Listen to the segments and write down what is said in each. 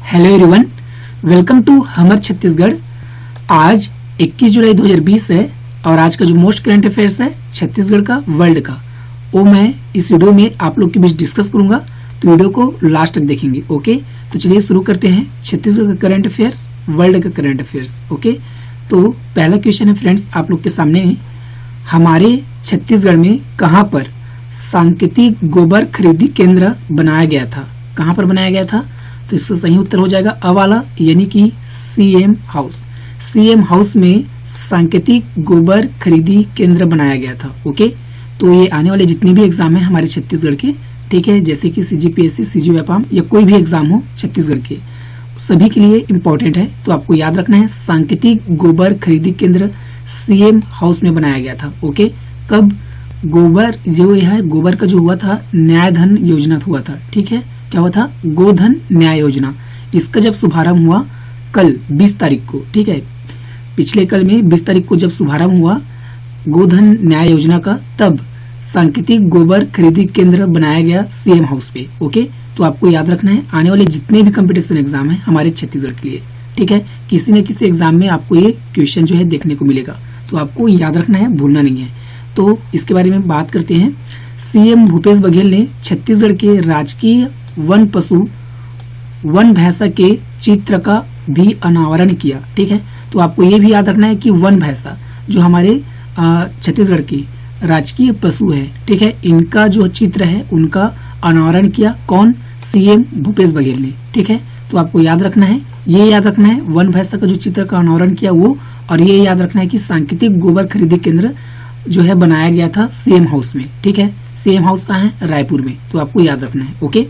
Hello everyone, welcome to हमर छत्तीसगढ़। आज 21 जुलाई 2020 है और आज का जो मोस्ट करंट अफेयर्स है छत्तीसगढ़ का, वर्ल्ड का, वो मैं इस वीडियो में आप लोग के बीच डिस्कस करूंगा। तो वीडियो को लास्ट तक देखेंगे। ओके, तो चलिए शुरू करते हैं छत्तीसगढ़ का करंट अफेयर्स, वर्ल्ड का करंट अफेयर्स। ओके, तो पहला क्वेश्चन है फ्रेंड्स आप लोग के सामने, हमारे छत्तीसगढ़ में कहां पर सांकेतिक गोबर खरीदी केंद्र बनाया गया था? कहां पर बनाया गया था? तो इसका सही उत्तर हो जाएगा अ वाला, यानी कि सीएम हाउस। सीएम हाउस में सांकेतिक गोबर खरीदी केंद्र बनाया गया था। ओके, तो ये आने वाले जितने भी एग्जाम है हमारे छत्तीसगढ़ के, ठीक है, जैसे कि सीजीपीएससी, सीजीएफएम या कोई भी एग्जाम हो छत्तीसगढ़ के, सभी के लिए इम्पोर्टेंट है। तो आपको याद रखना है सांकेतिक गोबर खरीदी केंद्र सीएम हाउस में बनाया गया था। ओके, कब? गोबर जो है, गोबर का जो हुआ था न्याय धन योजना हुआ था। ठीक है, क्या हुआ था? गोधन न्याय योजना। इसका जब शुभारंभ हुआ कल 20 तारीख को, ठीक है, पिछले कल में 20 तारीख को जब शुभारंभ हुआ गोधन न्याय योजना का, तब सांकेतिक गोबर खरीदी केंद्र बनाया गया सीएम हाउस पे। ओके, तो आपको याद रखना है आने वाले जितने भी कंपटीशन एग्जाम है हमारे छत्तीसगढ़ के लिए, ठीक है, किसी न किसी एग्जाम में आपको ये क्वेश्चन जो है देखने को मिलेगा, तो आपको याद रखना है, भूलना नहीं है। तो इसके बारे में बात करते हैं। सीएम भूपेश बघेल ने छत्तीसगढ़ के राजकीय वन पशु वन भैंसा के चित्र का भी अनावरण किया। ठीक है, तो आपको ये भी याद रखना है कि वन भैंसा जो हमारे छत्तीसगढ़ की राजकीय पशु है, ठीक है, इनका जो चित्र है उनका अनावरण किया कौन? सीएम भूपेश बघेल ने। ठीक है, तो आपको याद रखना है, ये याद रखना है वन भैंसा का जो चित्र का अनावरण किया वो, और ये याद रखना है कि सांकेतिक गोबर खरीदी केंद्र जो है बनाया गया था सीएम हाउस में। ठीक है, सीएम हाउस कहाँ है? रायपुर में। तो आपको याद रखना है। ओके,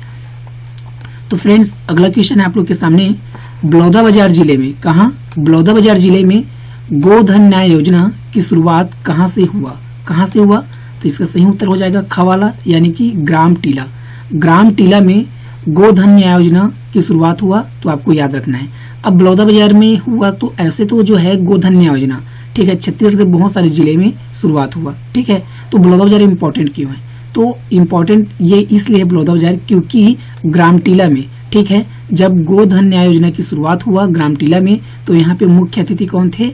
तो फ्रेंड्स अगला क्वेश्चन है आप लोग के सामने, बलौदाबाजार जिले में, कहा? बलौदाबाजार जिले में गोधन न्याय योजना की शुरुआत कहां से हुआ? कहां से हुआ? तो इसका सही उत्तर हो जाएगा ख वाला, यानी कि ग्राम टीला। ग्राम टीला में गोधन न्याय योजना की शुरुआत हुआ। तो आपको याद रखना है। अब बलौदाबाजार में हुआ तो ऐसे तो जो है गोधन न्याय योजना, ठीक है, छत्तीसगढ़ के बहुत सारे जिले में शुरुआत हुआ। ठीक है, तो बलौदाबाजार इंपॉर्टेंट क्यों है? तो इम्पोर्टेंट ये इसलिए बलौदाबाजार क्योंकि ग्राम टीला में, ठीक है, जब गोधन न्याय योजना की शुरुआत हुआ ग्राम टीला में, तो यहाँ पे मुख्य अतिथि कौन थे?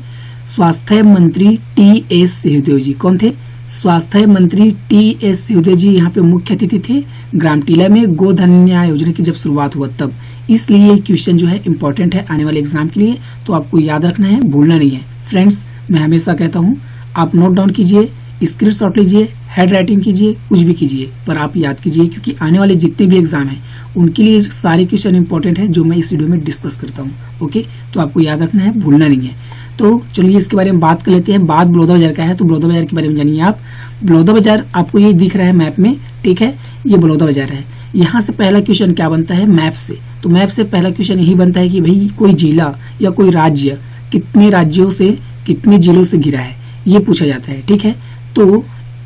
स्वास्थ्य मंत्री टी.एस. सिंहदेव जी। कौन थे? स्वास्थ्य मंत्री टी.एस. सिंहदेव जी यहाँ पे मुख्य अतिथि थे ग्राम टीला में गोधन न्याय योजना की जब शुरुआत हुआ तब। इसलिए ये क्वेश्चन जो है इम्पोर्टेंट है आने वाले एग्जाम के लिए, तो आपको याद रखना है, भूलना नहीं है। फ्रेंड्स मैं हमेशा कहता हूँ आप नोट डाउन कीजिए, स्क्रीनशॉट लीजिए, हेड राइटिंग कीजिए, कुछ भी कीजिए, पर आप याद कीजिए, क्योंकि आने वाले जितने भी एग्जाम हैं उनके लिए सारे क्वेश्चन इंपॉर्टेंट है जो मैं इस वीडियो में डिस्कस करता हूँ। ओके, तो आपको याद रखना है, भूलना नहीं है। तो चलिए इसके बारे में बात कर लेते हैं। बात बलौदाबाजार का है, तो बलौदाबाजार के बारे में जानिए आप। बलौदाबाजार आपको ये दिख रहा है मैप में, ठीक है, ये बलौदाबाजार है। यहाँ से पहला क्वेश्चन क्या बनता है? मैप से। तो मैप से पहला क्वेश्चन यही बनता है कि भाई कोई जिला या कोई राज्य कितने राज्यों से, कितने जिलों से घिरा है, ये पूछा जाता है। ठीक है, तो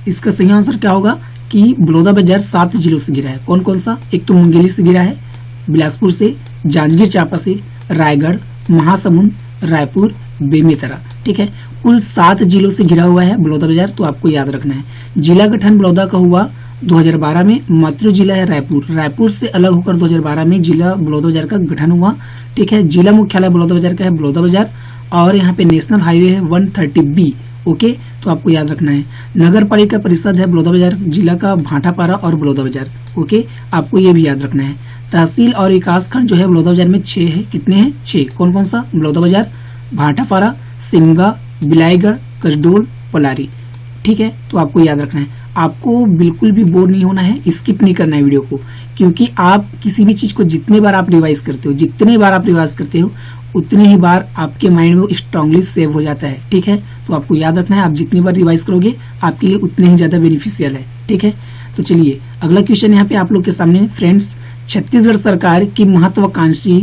इसका सही आंसर क्या होगा कि बलौदाबाजार 7 जिलों से घिरा है। कौन कौन सा? एक तो मुंगेली से घिरा है, बिलासपुर से, जांजगीर चांपा से, रायगढ़, महासमुंद, रायपुर, बेमेतरा। ठीक है, कुल 7 जिलों से घिरा हुआ है बलौदाबाजार। तो आपको याद रखना है जिला गठन बलौदा का हुआ 2012 में, मातृ जिला है रायपुर। रायपुर से अलग होकर 2012 में जिला बलौदाबाजार का गठन हुआ। ठीक है, जिला मुख्यालय बलौदाबाजार का है बलौदाबाजार, और यहाँ पे नेशनल हाईवे है 130B। ओके, तो आपको याद रखना है नगर पालिका परिषद है बलौदाबाजार जिला का भाटापारा और बलौदाबाजार। ओके, आपको ये भी याद रखना है। तहसील और विकास खंड जो है बलौदाबाजार में 6 है। कितने हैं? 6। कौन कौन सा? बलौदाबाजार, भाटापारा, सिमगा, बिलाईगढ़, कसडोल, पलारी। ठीक है, तो आपको याद रखना है। आपको बिल्कुल भी बोर नहीं होना है, स्किप नहीं करना है वीडियो को, क्योंकि आप किसी भी चीज को जितने बार आप रिवाइज करते हो, जितने बार आप रिवाइज करते हो, उतने ही बार आपके माइंड में स्ट्रांगली सेव हो जाता है। ठीक है, तो आपको याद रखना है, आप जितनी बार रिवाइज करोगे आपके लिए उतने ही ज्यादा बेनिफिशियल है। ठीक है, तो चलिए अगला क्वेश्चन यहाँ पे आप लोग के सामने फ्रेंड्स, छत्तीसगढ़ सरकार की महत्वाकांक्षी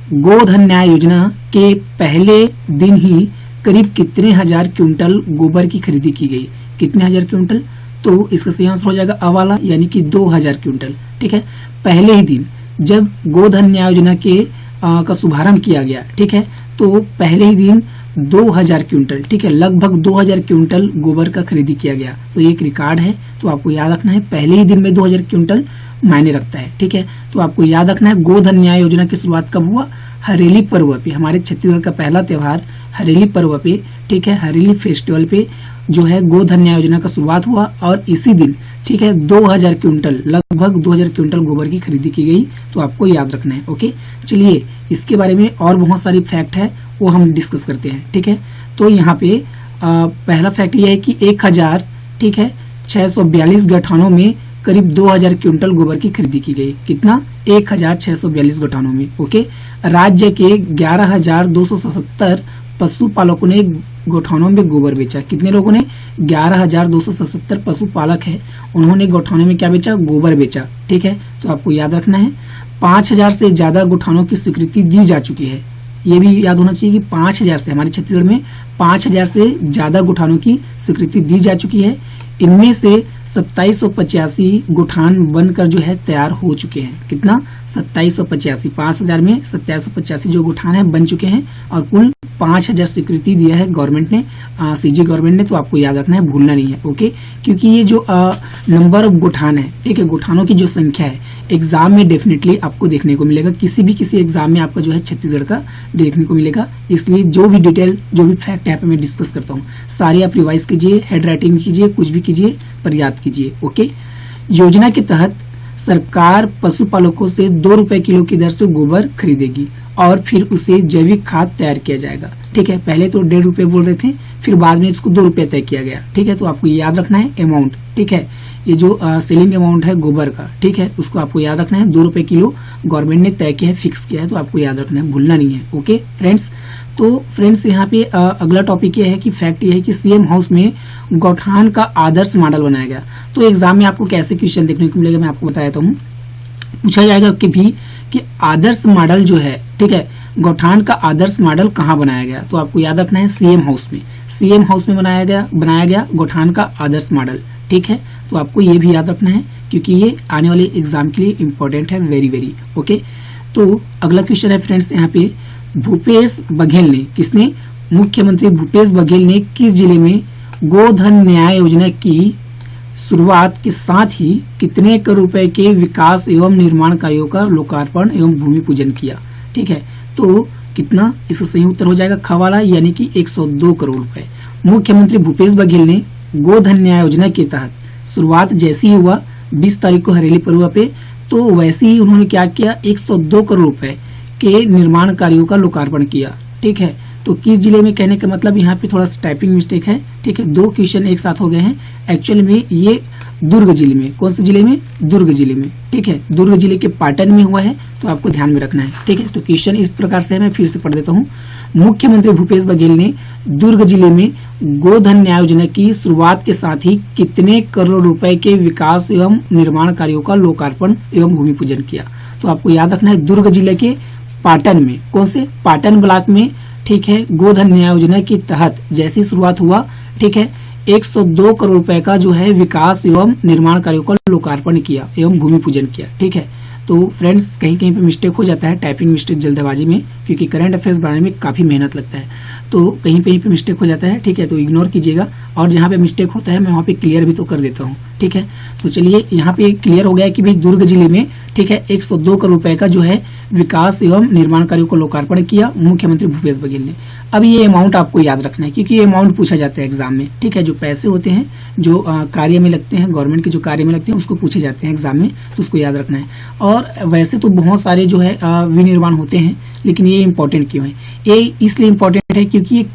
गोधन न्याय योजना के पहले दिन ही करीब कितने हजार क्विंटल गोबर की खरीदी की गई? कितने हजार क्विंटल? तो इसका सही आंसर हो जाएगा अ वाला, यानी कि 2000 क्विंटल। ठीक है, पहले ही दिन जब गोधन न्याय योजना के का शुभारंभ किया गया, ठीक है, तो पहले ही दिन 2000 क्विंटल, ठीक है, लगभग 2000 क्विंटल गोबर का खरीदी किया गया। तो ये एक रिकॉर्ड है, तो आपको याद रखना है पहले ही दिन में 2000 क्विंटल मायने रखता है। ठीक है, तो आपको याद रखना है गोधन न्याय योजना की शुरुआत कब हुआ? हरेली पर्व पे। हमारे छत्तीसगढ़ का पहला त्योहार हरेली पर्व पे, ठीक है, हरेली फेस्टिवल पे जो है गोधन न्याय योजना का शुरुआत हुआ और इसी दिन, ठीक है, 2000 क्विंटल, लगभग 2000 क्विंटल गोबर की खरीदी की गई। तो आपको याद रखना है। ओके, चलिए इसके बारे में और बहुत सारी फैक्ट है वो हम डिस्कस करते हैं। ठीक है, तो यहाँ पे पहला फैक्ट ये है कि 1000, ठीक है, 642 गठानों में करीब 2000 क्विंटल गोबर की खरीदी की गई। कितना? 1642 गठानों में। ओके, राज्य के 11277 पशुपालकों ने गौठानों में गोबर बेचा। कितने लोगों ने? 11277 पशुपालक है, उन्होंने गौठानों में क्या बेचा? गोबर बेचा। ठीक है, तो आपको याद रखना है 5000 से ज्यादा गौठानों की स्वीकृति दी जा चुकी है। ये भी याद होना चाहिए कि 5000 से, हमारे छत्तीसगढ़ में 5000 से ज्यादा गौठानों की स्वीकृति दी जा चुकी है। इनमें से 2785 गौठान बनकर जो है तैयार हो चुके हैं। कितना? 2785। 5000 में 2785 जो गौठान है बन चुके हैं और कुल 5000 स्वीकृति दिया है गवर्नमेंट ने, सीजी गवर्नमेंट ने। तो आपको याद रखना है, भूलना नहीं है। ओके, क्योंकि ये जो नंबर ऑफ गौठान है, ठीक है, गौठानों की जो संख्या है एग्जाम में डेफिनेटली आपको देखने को मिलेगा, किसी एग्जाम में आपका जो है छत्तीसगढ़ का देखने को मिलेगा। इसलिए जो भी डिटेल, जो भी फैक्ट यहाँ पे मैं डिस्कस करता हूँ सारी आप रिवाइज कीजिए, हैंड राइटिंग कीजिए, कुछ भी कीजिए पर याद कीजिए। ओके, योजना के तहत सरकार पशुपालकों से 2 रुपए किलो की दर से गोबर खरीदेगी और फिर उसे जैविक खाद तैयार किया जाएगा। ठीक है, पहले तो 1.5 रुपए बोल रहे थे, फिर बाद में इसको 2 रुपए तय किया गया। ठीक है, तो आपको याद रखना है अमाउंट। ठीक है, ये जो सेलिंग अमाउंट है गोबर का, ठीक है, उसको आपको याद रखना है। 2 रुपए किलो गवर्नमेंट ने तय किया है, फिक्स किया है, तो आपको याद रखना है, भूलना नहीं है। ओके फ्रेंड्स, तो फ्रेंड्स यहाँ पे अगला टॉपिक ये है कि फैक्ट ये है कि सीएम हाउस में गौठान का आदर्श मॉडल बनाया गया। तो एग्जाम में आपको कैसे क्वेश्चन देखने को मिलेगा मैं आपको बताता हूँ। पूछा जाएगा कि आदर्श मॉडल जो है, ठीक है, गौठान का आदर्श मॉडल कहाँ बनाया गया? तो आपको याद रखना है सीएम हाउस में। सीएम हाउस में बनाया गया गौठान का आदर्श मॉडल। ठीक है, तो आपको ये भी याद रखना है क्योंकि ये आने वाले एग्जाम के लिए इंपॉर्टेंट है, वेरी वेरी। ओके, तो अगला क्वेश्चन है फ्रेंड्स यहाँ पे, भूपेश बघेल ने, किसने? मुख्यमंत्री भूपेश बघेल ने किस जिले में गोधन न्याय योजना की शुरुआत के साथ ही कितने करोड़ रुपए के विकास एवं निर्माण कार्यों का लोकार्पण एवं भूमि पूजन किया? ठीक है, तो कितना? इसका सही उत्तर हो जाएगा ख वाला, यानी कि 102 करोड़ रुपए। मुख्यमंत्री भूपेश बघेल ने गोधन न्याय योजना के तहत शुरुआत जैसी ही हुआ 20 तारीख को हरेली पर्व पे, तो वैसे ही उन्होंने क्या किया? 102 करोड़ रुपए के निर्माण कार्यों का लोकार्पण किया। ठीक है, तो किस जिले में, कहने का मतलब यहाँ पे थोड़ा सा टाइपिंग मिस्टेक है। ठीक है, 2 क्वेश्चन एक साथ हो गए हैं। एक्चुअली में ये दुर्ग जिले में, कौन से जिले में? दुर्ग जिले में। ठीक है, दुर्ग जिले के पाटन में हुआ है, तो आपको ध्यान में रखना है। ठीक है, तो क्वेश्चन इस प्रकार से मैं फिर से पढ़ देता हूँ। मुख्यमंत्री भूपेश बघेल ने दुर्ग जिले में गोधन न्याय योजना की शुरुआत के साथ ही कितने करोड़ रुपए के विकास एवं निर्माण कार्यों का लोकार्पण एवं भूमि पूजन किया? तो आपको याद रखना है दुर्ग जिले के पाटन में, कौन से? पाटन ब्लॉक में। ठीक है, गोधन न्याय योजना के तहत जैसी शुरुआत हुआ, ठीक है, 102 करोड़ रुपए का जो है विकास एवं निर्माण कार्यों का लोकार्पण किया एवं भूमि पूजन किया। ठीक है, तो फ्रेंड्स कहीं कहीं पे मिस्टेक हो जाता है, टाइपिंग मिस्टेक जल्दबाजी में, क्योंकि करंट अफेयर्स बनाने में काफी मेहनत लगता है, तो कहीं पे मिस्टेक हो जाता है। ठीक है, तो इग्नोर कीजिएगा, और जहाँ पे मिस्टेक होता है मैं वहाँ पे क्लियर भी तो कर देता हूँ। ठीक है, तो चलिए यहाँ पे क्लियर हो गया कि भाई दुर्ग जिले में, ठीक है, 102 करोड़ रुपए का जो है विकास एवं निर्माण कार्यों को लोकार्पण किया मुख्यमंत्री भूपेश बघेल ने। अब ये अमाउंट आपको याद रखना है क्योंकि ये अमाउंट पूछा जाता है एग्जाम में। ठीक है, जो पैसे होते हैं जो कार्य में लगते हैं, गवर्नमेंट के जो कार्य में लगते हैं उसको पूछे जाते हैं एग्जाम में, तो उसको याद रखना है। और वैसे तो बहुत सारे जो है विनिर्माण होते हैं, लेकिन ये इंपॉर्टेंट क्यों है? ये इसलिए इंपॉर्टेंट है क्योंकि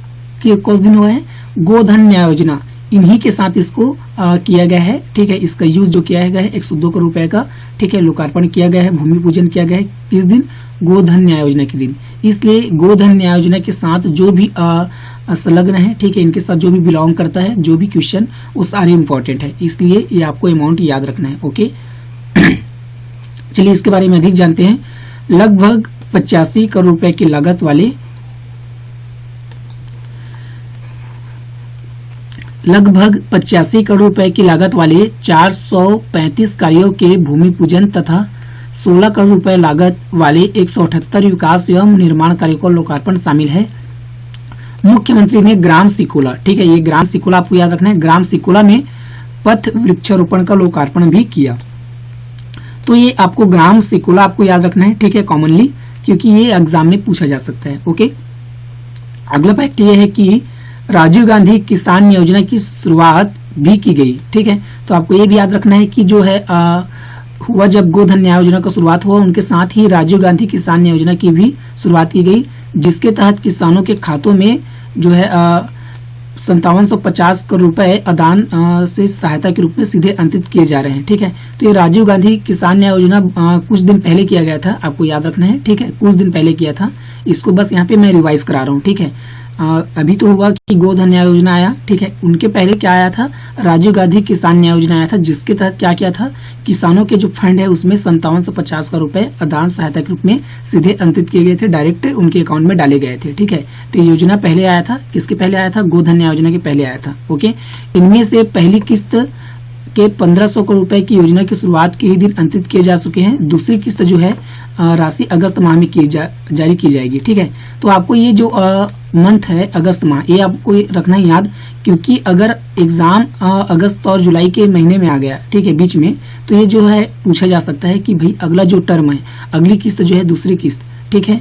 ये कुछ दिन हुए हैं गोधन न्याय योजना, इन्हीं के साथ इसको किया गया है। ठीक है, इसका यूज जो किया गया है 102 करोड़ रुपए का, ठीक है, लोकार्पण किया गया है, भूमि पूजन किया गया है किस दिन? गोधन न्याय योजना के दिन। इसलिए गोधन न्याय योजना के साथ जो भी संलग्न है, ठीक है, इनके साथ जो भी बिलोंग करता है, जो भी क्वेश्चन, वो सारे इंपॉर्टेंट है, इसलिए ये आपको अमाउंट याद रखना है। ओके चलिए इसके बारे में अधिक जानते हैं। लगभग 85 करोड़ रुपए की लागत वाले लगभग 85 करोड़ रुपए की लागत वाले 435 कार्यों के भूमि पूजन तथा 16 करोड़ रुपए लागत वाले 178 विकास एवं निर्माण कार्यों का लोकार्पण शामिल है। मुख्यमंत्री ने ग्राम सिकोला, ठीक है, ये ग्राम सिकोला आपको याद रखना है, ग्राम सिकोला में पथ वृक्षारोपण का लोकार्पण भी किया। तो ये आपको ग्राम सेकुला आपको याद रखना है, ठीक है, कॉमनली, क्योंकि ये एग्जाम में पूछा जा सकता है। ओके, अगला फैक्ट ये है कि राजीव गांधी किसान योजना की शुरुआत भी की गई, ठीक है। तो आपको ये भी याद रखना है कि जो है हुआ जब गोधन न्याय योजना का शुरुआत हुआ, उनके साथ ही राजीव गांधी किसान योजना की भी शुरुआत की गई, जिसके तहत किसानों के खातों में जो है 5750 करोड़ रुपए अदान से सहायता के रूप में सीधे अंतरित किए जा रहे हैं, ठीक है। तो ये राजीव गांधी किसान न्याय योजना कुछ दिन पहले किया गया था, आपको याद रखना है, ठीक है, कुछ दिन पहले किया था। इसको बस यहाँ पे मैं रिवाइज करा रहा हूँ, ठीक है। अभी तो हुआ कि गोधन न्याय योजना आया, ठीक है, उनके पहले क्या आया था, राजीव गांधी किसान न्याय योजना आया था, जिसके तहत क्या किया था, किसानों के जो फंड है उसमें 5750 करोड़ रुपए अदान सहायता के रूप में सीधे अंतरित किए गए थे, डायरेक्ट उनके अकाउंट में डाले गए थे, ठीक है। तो योजना पहले आया था, किसके पहले आया था, गोधन न्याय योजना के पहले आया था। ओके, इनमें से पहली किस्त के 1500 करोड़ रुपए की योजना की शुरुआत के ही दिन अंतरित किए जा चुके हैं। दूसरी किस्त जो है राशि अगस्त माह में जारी की जाएगी, ठीक है। तो आपको ये जो मंथ है अगस्त माह, ये आपको रखना है याद, क्योंकि अगर एग्जाम अगस्त और जुलाई के महीने में आ गया, ठीक है, बीच में, तो ये जो है पूछा जा सकता है कि भाई अगला जो टर्म है, अगली किस्त जो है दूसरी किस्त, ठीक है,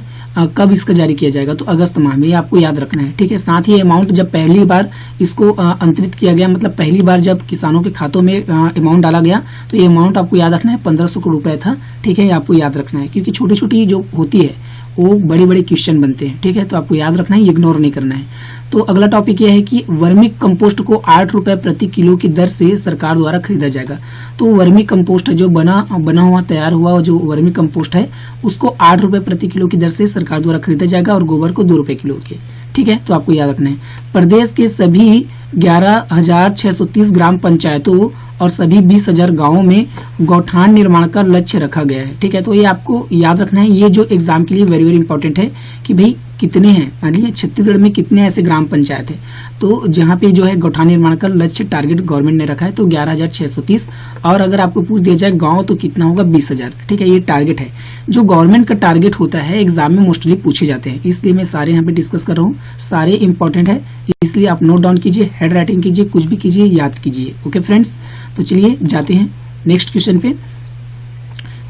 कब इसका जारी किया जाएगा, तो अगस्त माह में, ये आपको याद रखना है, ठीक है। साथ ही अमाउंट जब पहली बार इसको अंतरित किया गया, मतलब पहली बार जब किसानों के खातों में अमाउंट डाला गया, तो ये अमाउंट आपको याद रखना है 1500 करोड़ रुपए था, ठीक है, ये आपको याद रखना है, क्योंकि छोटी छोटी जो होती है वो बड़े बड़े क्वेश्चन बनते हैं, ठीक है, तो आपको याद रखना है, इग्नोर नहीं करना है। तो अगला टॉपिक यह है कि वर्मी कंपोस्ट को 8 रुपए प्रति किलो की दर से सरकार द्वारा खरीदा जाएगा। तो वर्मी कंपोस्ट जो बना हुआ तैयार हुआ जो वर्मी कंपोस्ट है, उसको 8 रुपए प्रति किलो की दर से सरकार द्वारा खरीदा जाएगा, और गोबर को 2 रुपए किलो के, ठीक है। तो आपको याद रखना है। प्रदेश के सभी 11,630 ग्राम पंचायतों और सभी 20,000 गाँवों में गौठान निर्माण का लक्ष्य रखा गया है, ठीक है। तो ये आपको याद रखना है, ये जो एग्जाम के लिए वेरी वेरी इंपॉर्टेंट है कि भाई कितने हैं, मान लीजिए छत्तीसगढ़ में कितने ऐसे ग्राम पंचायत है, तो जहाँ पे जो है गौठान निर्माण का लक्ष्य टारगेट गवर्नमेंट ने रखा है, तो 11,630, और अगर आपको पूछ दिया जाए गांव तो कितना होगा, 20,000, ठीक है। ये टारगेट है, जो गवर्नमेंट का टारगेट होता है एग्जाम में मोस्टली पूछे जाते हैं, इसलिए मैं सारे यहाँ पे डिस्कस कर रहा हूँ, सारे इंपॉर्टेंट है, इसलिए आप नोट डाउन कीजिए, हेड राइटिंग कीजिए, कुछ भी कीजिए, याद कीजिए। ओके फ्रेंड्स, तो चलिए जाते हैं नेक्स्ट क्वेश्चन पे।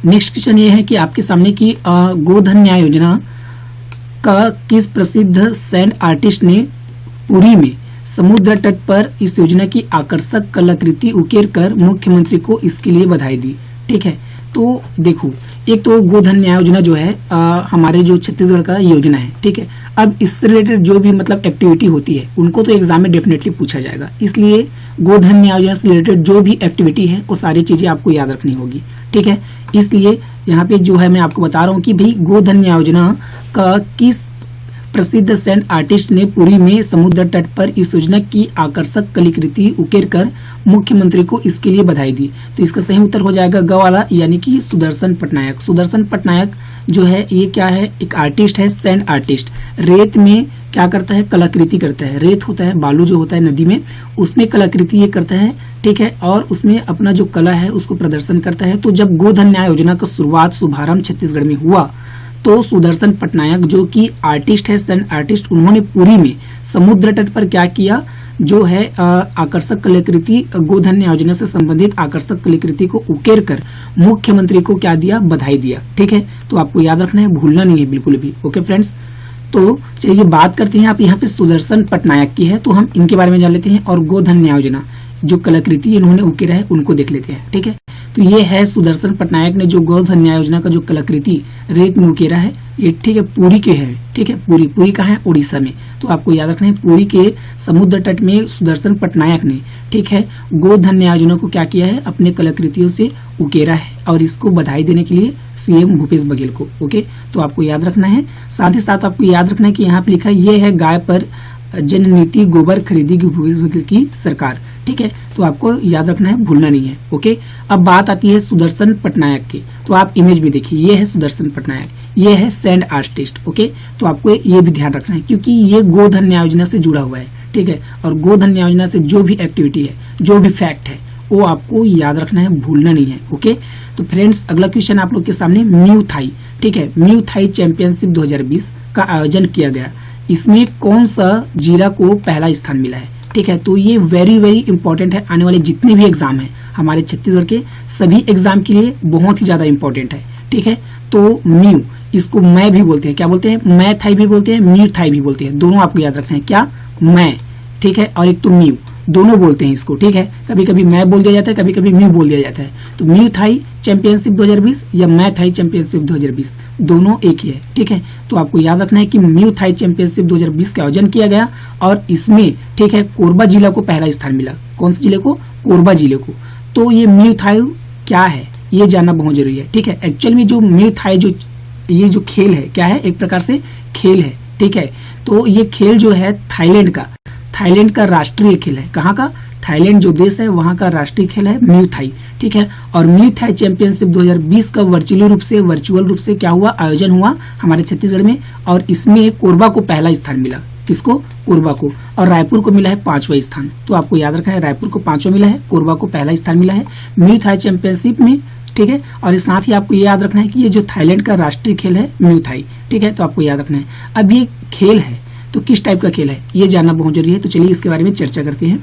नेक्स्ट क्वेश्चन ये है कि आपके सामने की गोधन न्याय योजना का किस प्रसिद्ध सैंड आर्टिस्ट ने पुरी में समुद्र तट पर इस योजना की आकर्षक कलाकृति उकेर कर मुख्यमंत्री को इसके लिए बधाई दी, ठीक है। तो देखो, एक तो गोधन न्याय योजना जो है हमारे जो छत्तीसगढ़ का योजना है, ठीक है। अब इससे रिलेटेड जो भी मतलब एक्टिविटी होती है उनको तो एग्जाम में डेफिनेटली पूछा जाएगा, इसलिए गोधन न्याय योजना से रिलेटेड जो भी एक्टिविटी है वो सारी चीजें आपको याद रखनी होगी, ठीक है। इसलिए यहाँ पे जो है मैं आपको बता रहा हूँ कि भाई गोधन न्याय योजना का किस प्रसिद्ध सैंड आर्टिस्ट ने पुरी में समुद्र तट पर इस योजना की आकर्षक कलाकृति उकेर कर मुख्यमंत्री को इसके लिए बधाई दी। तो इसका सही उत्तर हो जाएगा ग वाला, यानी कि सुदर्शन पटनायक। सुदर्शन पटनायक जो है ये क्या है, एक आर्टिस्ट है, सैंड आर्टिस्ट। रेत में क्या करता है, कलाकृति करता है। रेत होता है, बालू जो होता है नदी में, उसमें कलाकृति ये करता है, ठीक है, और उसमें अपना जो कला है उसको प्रदर्शन करता है। तो जब गोधन न्याय योजना का शुभारंभ छत्तीसगढ़ में हुआ, तो सुदर्शन पटनायक जो कि आर्टिस्ट है, सैंड आर्टिस्ट, उन्होंने पुरी में समुद्र तट पर क्या किया, जो है आकर्षक कलाकृति, गोधन न्याय योजना से संबंधित आकर्षक कलाकृति को उकेर कर मुख्यमंत्री को क्या दिया, बधाई दिया, ठीक है। तो आपको याद रखना है, भूलना नहीं है बिल्कुल भी। ओके फ्रेंड्स, तो चलिए बात करते हैं, आप यहाँ पे सुदर्शन पटनायक की है तो हम इनके बारे में जान लेते हैं, और गोधन न्याय योजना जो कलाकृति इन्होंने उकेरा है उनको देख लेते हैं, ठीक है। तो ये है सुदर्शन पटनायक ने जो गोधन न्याय योजना का जो कलाकृति रेत में उकेरा है, ये ठीक है पुरी के है, ठीक है। पुरी कहाँ है, उड़ीसा में। तो आपको याद रखना है, पुरी के समुद्र तट में सुदर्शन पटनायक ने, ठीक है, गोधन न्याय योजना को क्या किया है, अपने कलाकृतियों से उकेरा है, और इसको बधाई देने के लिए सीएम भूपेश बघेल को। ओके, तो आपको याद रखना है। साथ ही साथ आपको याद रखना है कि यहाँ पे लिखा है, ये है गाय पर जननीति गोबर खरीदेगी भूपेश बघेल की सरकार, ठीक है। तो आपको याद रखना है, भूलना नहीं है। ओके, अब बात आती है सुदर्शन पटनायक की। तो आप इमेज में देखिए, ये है सुदर्शन पटनायक, ये है सैंड आर्टिस्ट। ओके, तो आपको ये भी ध्यान रखना है, क्योंकि ये गोधन न्याय योजना से जुड़ा हुआ है, ठीक है। और गोधन न्याय योजना से जो भी एक्टिविटी है, जो भी फैक्ट है, वो आपको याद रखना है, भूलना नहीं है। ओके, तो फ्रेंड्स अगला क्वेश्चन आप लोग के सामने म्यू थाई, ठीक है, म्यू थाई चैंपियनशिप 2020 का आयोजन किया गया। इसमें कौन सा जिला को पहला स्थान मिला है, ठीक है। तो ये वेरी वेरी इंपॉर्टेंट है, आने वाले जितने भी एग्जाम है हमारे छत्तीसगढ़ के सभी एग्जाम के लिए बहुत ही ज्यादा इंपॉर्टेंट है। ठीक है, तो म्यू, इसको मैं भी बोलते हैं, क्या बोलते हैं, मैं थाई भी बोलते हैं, म्यू थाई भी बोलते हैं, दोनों आपको याद रखना है। क्या, मैं, ठीक है, और एक तो म्यू, दोनों बोलते हैं इसको। ठीक है, कभी कभी मैं बोल दिया जाता है, कभी कभी म्यू बोल दिया जाता है। तो म्यू थाई चैंपियनशिप 2020 या मैं थाई चैंपियनशिप 2020 दोनों एक ही है। ठीक है, तो आपको याद रखना है कि म्यू थाई चैंपियनशिप 2020 का आयोजन किया गया और इसमें, ठीक है, कोरबा जिला को पहला स्थान मिला। कौन से जिले को, कोरबा जिले को। तो ये म्यू थाई क्या है ये जानना बहुत जरूरी है। ठीक है, एक्चुअल में जो म्यू थाई जो ये जो खेल है क्या है, एक प्रकार से खेल है। ठीक है, तो ये खेल जो है थाईलैंड का राष्ट्रीय खेल है। कहाँ का, थाईलैंड जो देश है वहां का राष्ट्रीय खेल है म्यू थाई। ठीक है, और म्यू थाई चैंपियनशिप 2020 का वर्चुअल रूप से क्या हुआ, आयोजन हुआ हमारे छत्तीसगढ़ में और इसमें कोरबा को पहला स्थान मिला। किसको, कोरबा को, और रायपुर को मिला है 5वां स्थान। तो आपको याद रखना है, रायपुर को 5वां मिला है, कोरबा को पहला स्थान मिला है म्यू थाई चैंपियनशिप में। ठीक है, और इस साथ ही आपको ये याद रखना है कि ये जो थाईलैंड का राष्ट्रीय खेल है म्यू थाई। ठीक है, तो आपको याद रखना है। अब ये खेल है तो किस टाइप का खेल है ये जानना बहुत जरूरी है। तो चलिए इसके बारे में चर्चा करते हैं।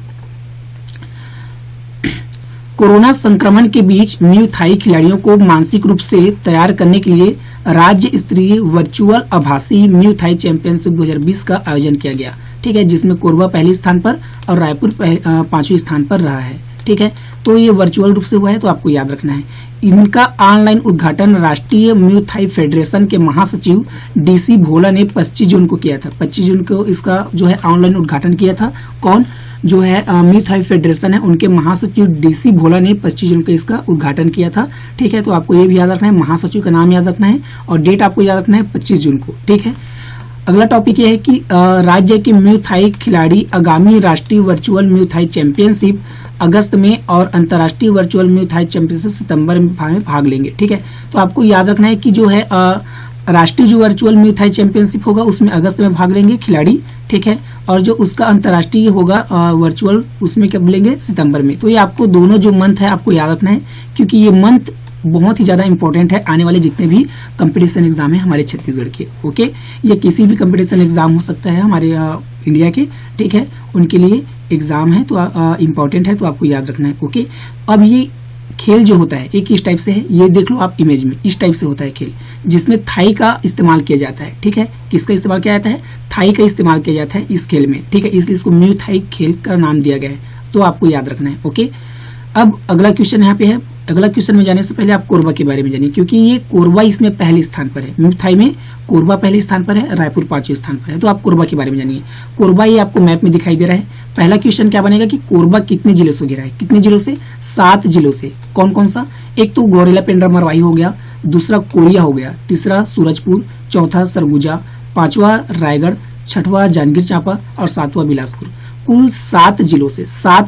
कोरोना संक्रमण के बीच म्यू थाई खिलाड़ियों को मानसिक रूप से तैयार करने के लिए राज्य स्तरीय वर्चुअल आभासी म्यू थाई चैंपियनशिप 2020 का आयोजन किया गया। ठीक है, जिसमें कोरबा पहले स्थान पर और रायपुर 5वें स्थान पर रहा है। ठीक है, तो ये वर्चुअल रूप से हुआ है, तो आपको याद रखना है। इनका ऑनलाइन उद्घाटन राष्ट्रीय म्यू थाई फेडरेशन के महासचिव डीसी भोला ने 25 जून को किया था। 25 जून को इसका जो है ऑनलाइन उद्घाटन किया था। कौन, जो है म्यू थाई फेडरेशन है उनके महासचिव डीसी भोला ने 25 जून को इसका उद्घाटन किया था। ठीक है, तो आपको ये भी याद रखना है, महासचिव का नाम याद रखना है और डेट आपको याद रखना है 25 जून को। ठीक है, अगला टॉपिक ये है कि राज्य के म्यू थाई खिलाड़ी आगामी राष्ट्रीय वर्चुअल म्यू थाई चैंपियनशिप अगस्त में और अंतर्राष्ट्रीय वर्चुअल म्यू थाई चैंपियनशिप सितंबर में भाग लेंगे। ठीक है, तो आपको याद रखना है कि जो है राष्ट्रीय जो वर्चुअल म्यू थाई चैंपियनशिप होगा उसमें अगस्त में भाग लेंगे खिलाड़ी। ठीक है, और जो उसका अंतर्राष्ट्रीय होगा वर्चुअल उसमें कब लेंगे, सितंबर में। तो ये आपको दोनों जो मंथ है आपको याद रखना है क्योंकि ये मंथ बहुत ही ज्यादा इंपॉर्टेंट है आने वाले जितने भी कंपटीशन एग्जाम है हमारे छत्तीसगढ़ के। ओके, ये किसी भी कंपटीशन एग्जाम हो सकता है हमारे इंडिया के। ठीक है, उनके लिए एग्जाम है तो इम्पोर्टेंट है, तो आपको याद रखना है। ओके, अब ये खेल जो होता है एक इस टाइप से है, ये देख लो आप इमेज में, इस टाइप से होता है खेल जिसमें थाई का इस्तेमाल किया जाता है। ठीक है, किसका इस्तेमाल किया जाता है, थाई का इस्तेमाल किया जाता है इस खेल में। ठीक है, इसलिए इसको म्यू थाई खेल का नाम दिया गया है, तो आपको याद रखना है। ओके, अब अगला क्वेश्चन यहाँ पे है। अगला क्वेश्चन में जाने से पहले आप कोरबा के बारे में जानिए क्योंकि ये कोरबा इसमें पहले स्थान पर है। म्यू थाई में कोरबा पहले स्थान पर है, रायपुर 5वें स्थान पर है। तो आप कोरबा के बारे में जानिए। कोरबा ये आपको मैप में दिखाई दे रहा है। पहला क्वेश्चन क्या बनेगा कि कोरबा कितने जिलों से घिरा है, कितने जिलों से, 7 जिलों से। कौन कौन सा, एक तो गौरेला पेंड्रा मरवाही हो गया, दूसरा कोरिया हो गया, तीसरा सूरजपुर, चौथा सरगुजा, 5वां रायगढ़, 6वां जांजगीर चांपा और 7वां बिलासपुर। कुल 7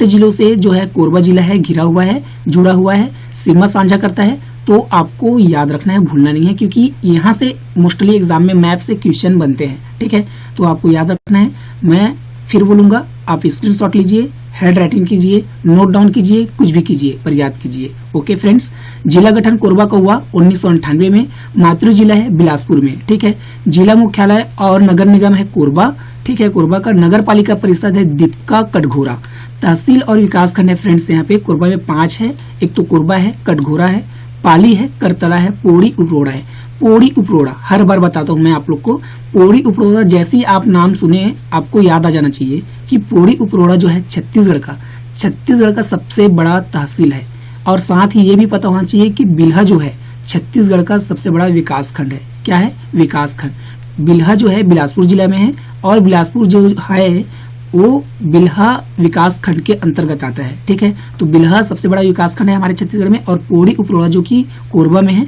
जिलों से जो है कोरबा जिला है घिरा हुआ है, जुड़ा हुआ है, सीमा साझा करता है। तो आपको याद रखना है, भूलना नहीं है क्योंकि यहाँ से मोस्टली एग्जाम में मैप से क्वेश्चन बनते हैं। ठीक है, तो आपको याद रखना है। मैं फिर बोलूंगा, आप स्क्रीनशॉट लीजिए, हेड राइटिंग कीजिए, नोट डाउन कीजिए, कुछ भी कीजिए पर याद कीजिए। ओके फ्रेंड्स, जिला गठन कोरबा का हुआ 1998 में। मातृ जिला है बिलासपुर में। ठीक है, जिला मुख्यालय और नगर निगम है कोरबा। ठीक है, कोरबा का नगर पालिका परिषद है दीपका कटघोरा। तहसील और विकास खंड है फ्रेंड्स यहाँ पे कोरबा में 5 है। एक तो कोरबा है, कटघोरा है, पाली है, करतला है, पोड़ी उपरोड़ा है। पोड़ी उपरोड़ा हर बार बताता हूँ मैं आप लोग को, पोड़ी उपरोड़ा जैसे ही आप नाम सुने आपको याद आ जाना चाहिए कि पोड़ी उपरोड़ा जो है छत्तीसगढ़ का सबसे बड़ा तहसील है। और साथ ही ये भी पता होना चाहिए कि बिल्हा जो है छत्तीसगढ़ का सबसे बड़ा विकास खंड है। क्या है, विकास खंड। बिल्हा जो है बिलासपुर जिला में है और बिलासपुर जो है वो बिल्हा विकास खंड के अंतर्गत आता है। ठीक है, तो बिल्हा सबसे बड़ा विकास खंड है हमारे छत्तीसगढ़ में और पोड़ी उपरोड़ा जो कि कोरबा में है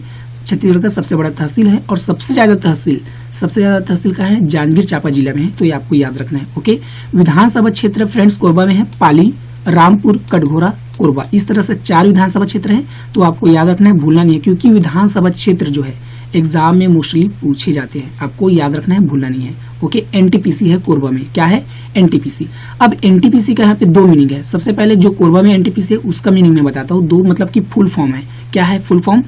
छत्तीसगढ़ का सबसे बड़ा तहसील है। और सबसे ज्यादा तहसील का है जांजगीर चांपा जिला में है, तो ये आपको याद रखना है। ओके, विधानसभा क्षेत्र फ्रेंड्स कोरबा में है पाली, रामपुर, कटघोरा, कोरबा। इस तरह से 4 विधानसभा क्षेत्र हैं, तो आपको याद रखना है, भूलना नहीं है क्योंकि विधानसभा क्षेत्र जो है एग्जाम में मोस्टली पूछे जाते हैं, आपको याद रखना है, भूलना नहीं है। ओके, एनटीपीसी है कोरबा में। क्या है, एनटीपीसी। अब एनटीपीसी का यहाँ पे 2 मीनिंग है। सबसे पहले जो कोरबा में एनटीपीसी है उसका मीनिंग मैं बताता हूँ। 2 मतलब की फुल फॉर्म है। क्या है full form,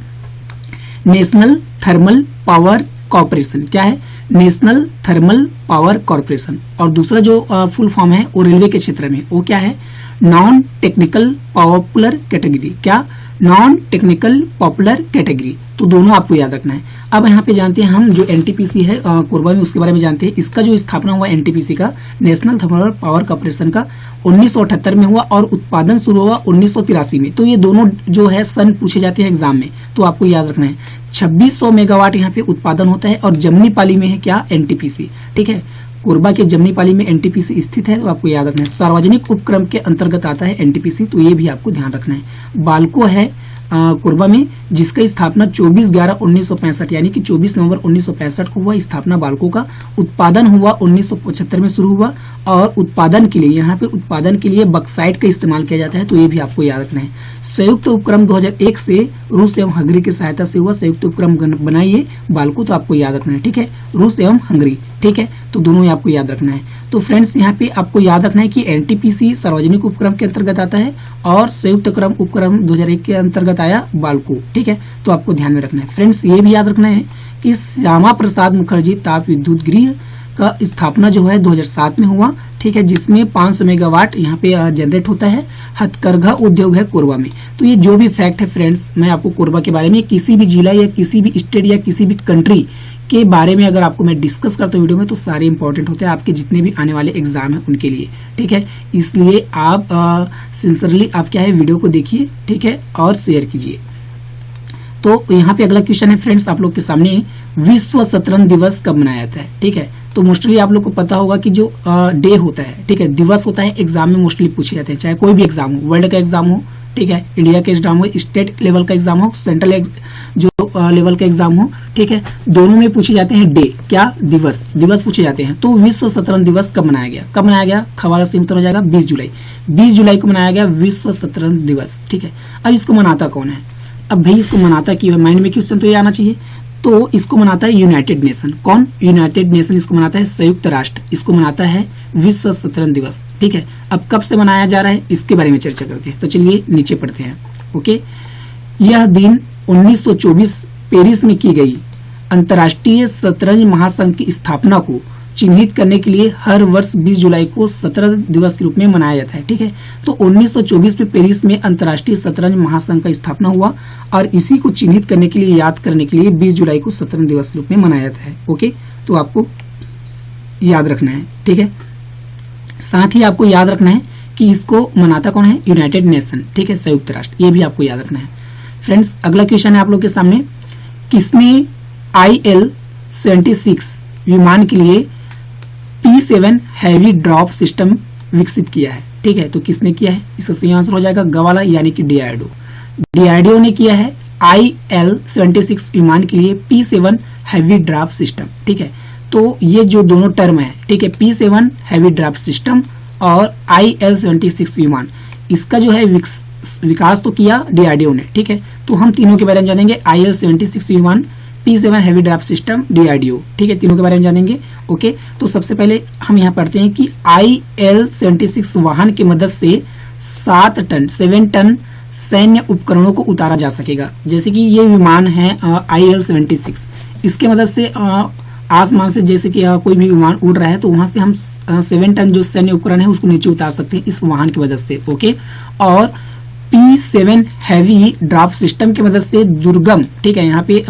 national thermal power corporation. क्या है, नेशनल थर्मल पावर कॉर्पोरेशन। और दूसरा जो फुल फॉर्म है वो रेलवे के क्षेत्र में, वो क्या है, नॉन टेक्निकल पॉपुलर कैटेगरी, क्या नॉन टेक्निकल पॉपुलर कैटेगरी, तो दोनों आपको याद रखना है। अब यहाँ पे जानते हैं हम जो एनटीपीसी है कोरबा में, उसके बारे में जानते हैं। इसका जो स्थापना हुआ एनटीपीसी का, नेशनल थर्मल पावर कॉर्पोरेशन का, 1978 में हुआ और उत्पादन शुरू हुआ 1983 में। तो ये दोनों जो है सन पूछे जाते हैं एग्जाम में, तो आपको याद रखना है। 2600 मेगावाट यहाँ पे उत्पादन होता है और जमनी पाली में है क्या, एनटीपीसी, ठीक है। कोरबा के जमनी पाली में एनटीपीसी स्थित है, तो आपको याद रखना है। सार्वजनिक उपक्रम के अंतर्गत आता है एनटीपीसी, तो ये भी आपको ध्यान रखना है। बाल्को है कोरबा में, जिसका स्थापना 24/11/1965 यानी कि 24 नवंबर 1965 को हुआ। स्थापना बाल्को का, उत्पादन हुआ 1975 में शुरू हुआ और उत्पादन के लिए, यहाँ पे उत्पादन के लिए बक्साइट का इस्तेमाल किया जाता है, तो ये भी आपको याद रखना है। संयुक्त उपक्रम 2001 से रूस एवं हंगरी की सहायता से हुआ। संयुक्त उपक्रम बनाइए बाल्को, तो आपको याद रखना है, ठीक है, रूस एवं हंगरी, ठीक है, तो दोनों ही आपको याद रखना है। तो फ्रेंड्स यहाँ पे आपको याद रखना है कि एनटीपीसी सार्वजनिक उपक्रम के अंतर्गत आता है और संयुक्त उपक्रम 2001 के अंतर्गत आया बाल्को, ठीक है, तो आपको ध्यान में रखना है। फ्रेंड्स ये भी याद रखना है कि श्यामा प्रसाद मुखर्जी ताप विद्युत गृह का स्थापना जो है 2007 में हुआ, ठीक है, जिसमें 500 मेगावाट यहाँ पे जनरेट होता है। हथकरघा उद्योग है कोरबा में। तो ये जो भी फैक्ट है फ्रेंड्स, मैं आपको कोरबा के बारे में किसी भी जिला या किसी भी स्टेट या किसी भी कंट्री के बारे में अगर आपको मैं डिस्कस करता हूँ वीडियो में, तो सारे इंपॉर्टेंट होते हैं आपके जितने भी आने वाले एग्जाम है उनके लिए, ठीक है। इसलिए आप सिंसियरली आप क्या है वीडियो को देखिए, ठीक है, और शेयर कीजिए। तो यहाँ पे अगला क्वेश्चन है फ्रेंड्स आप लोग के सामने, विश्व शतरंज दिवस कब मनाया जाता है, ठीक है। तो मोस्टली आप लोग को पता होगा कि जो डे होता है, ठीक है, दिवस होता है, एग्जाम में मोस्टली पूछे जाते हैं, चाहे कोई भी एग्जाम हो, वर्ल्ड का एग्जाम हो, ठीक है, इंडिया का एग्जाम हो, स्टेट लेवल का एग्जाम हो, सेंट्रल जो लेवल का एग्जाम हो, ठीक है, दोनों में पूछे जाते हैं डे, क्या, दिवस पूछे जाते हैं। तो विश्व शतरंज दिवस कब मनाया गया, कब मनाया गया, खवाला से उत्तर हो जाएगा 20 जुलाई। 20 जुलाई को मनाया गया विश्व शतरंज दिवस, ठीक है। अब इसको मनाता कौन है, अब भाई इसको मनाता क्यों है, माइंड में क्वेश्चन तो ये आना चाहिए। तो इसको मनाता है यूनाइटेड नेशन, कौन, यूनाइटेड नेशन इसको मनाता है, संयुक्त राष्ट्र इसको मनाता है विश्व शतरंज दिवस, ठीक है। अब कब से मनाया जा रहा है इसके बारे में चर्चा करते हैं, तो चलिए नीचे पढ़ते हैं, ओके। यह दिन 1924 पेरिस में की गई अंतर्राष्ट्रीय शतरंज महासंघ की स्थापना को चिन्हित करने के लिए हर वर्ष 20 जुलाई को शतरंज दिवस के रूप में मनाया जाता है, ठीक है। तो 1924 में पेरिस में अंतर्राष्ट्रीय शतरंज महासंघ का स्थापना हुआ और इसी को चिन्हित करने के लिए, याद करने के लिए 20 जुलाई को शतरंज दिवस के रूप में मनाया जाता है, ओके। तो आपको याद रखना है, ठीक है। साथ ही आपको याद रखना है कि इसको मनाता कौन है, यूनाइटेड नेशन, ठीक है, संयुक्त राष्ट्र, ये भी आपको याद रखना है। फ्रेंड्स अगला क्वेश्चन है आप लोग के सामने, किसने IL-76 विमान के लिए P7 हैवी ड्रॉप सिस्टम विकसित किया है, ठीक है। तो किसने किया है, इसका सही आंसर हो जाएगा गवाला यानी कि डीआरडीओ ने किया है IL-76 विमान के लिए P7 हैवी ड्रॉप सिस्टम, ठीक है। तो ये जो दोनों टर्म है, ठीक है, P7 हैवी ड्रॉप सिस्टम और IL-76 विमान, इसका जो है विकास तो किया डीआरडीओ ने, ठीक है। तो हम तीनों के बारे में जानेंगे, IL-76 विमान, P7 heavy drop system, DRDO, ठीक है, तीनों के बारे में जानेंगे, ओके। तो सबसे पहले हम यहाँ पढ़ते हैं कि IL-76 वाहन की मदद से 7 टन सैन्य उपकरणों को उतारा जा सकेगा। जैसे कि ये विमान है IL-76, इसके मदद से आसमान से जैसे कि कोई भी विमान उड़ रहा है तो वहां से हम 7 टन जो सैन्य उपकरण है उसको नीचे उतार सकते हैं इस वाहन की मदद से, ओके। और P7 हैवी ड्रॉप सिस्टम की मदद से दुर्गम, ठीक है, यहाँ पे